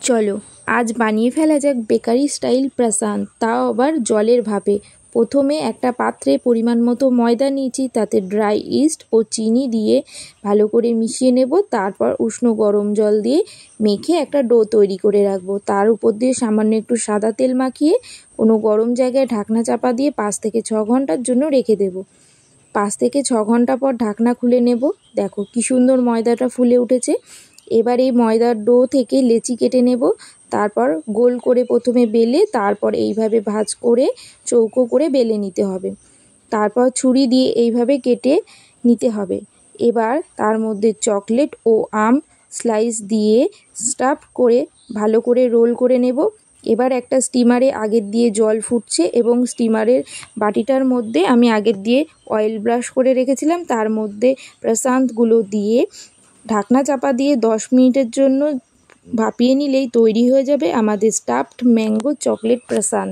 চলো আজ বানিয়ে ফেলা যাক বেকারি স্টাইল প্রসাদ, তাও আবার জলের ভাপে। প্রথমে একটা পাত্রে পরিমাণ মতো ময়দা নিয়েছি, তাতে ড্রাই ইস্ট ও চিনি দিয়ে ভালো করে মিশিয়ে নেব। তারপর উষ্ণ গরম জল দিয়ে মেখে একটা ডো তৈরি করে রাখবো। তার উপর দিয়ে সামান্য একটু সাদা তেল মাখিয়ে কোনো গরম জায়গায় ঢাকনা চাপা দিয়ে 5 থেকে 6 ঘন্টার জন্য রেখে দেব। 5 থেকে 6 ঘন্টা পর ঢাকনা খুলে নেব। দেখো কি সুন্দর ময়দাটা ফুলে উঠেছে। এবার এই ময়দার ডো থেকে লেচি কেটে নেব। তারপর গোল করে প্রথমে বেলে, তারপর এইভাবে ভাঁজ করে চৌকো করে বেলে নিতে হবে। তারপর ছুরি দিয়ে এইভাবে কেটে নিতে হবে। এবার তার মধ্যে চকলেট ও আম স্লাইস দিয়ে স্টাফ করে ভালো করে রোল করে নেব। এবার একটা স্টিমারে আগের দিয়ে জল ফুটছে এবং স্টিমারের বাটিটার মধ্যে আমি আগের দিয়ে অয়েল ব্রাশ করে রেখেছিলাম, তার মধ্যে প্রসাদগুলো দিয়ে ঢাকনা চাপা দিয়ে 10 মিনিটের জন্য ভাপিয়ে নিলেই তৈরি হয়ে যাবে আমাদের স্টাফড ম্যাঙ্গো চকলেট প্রসাদ।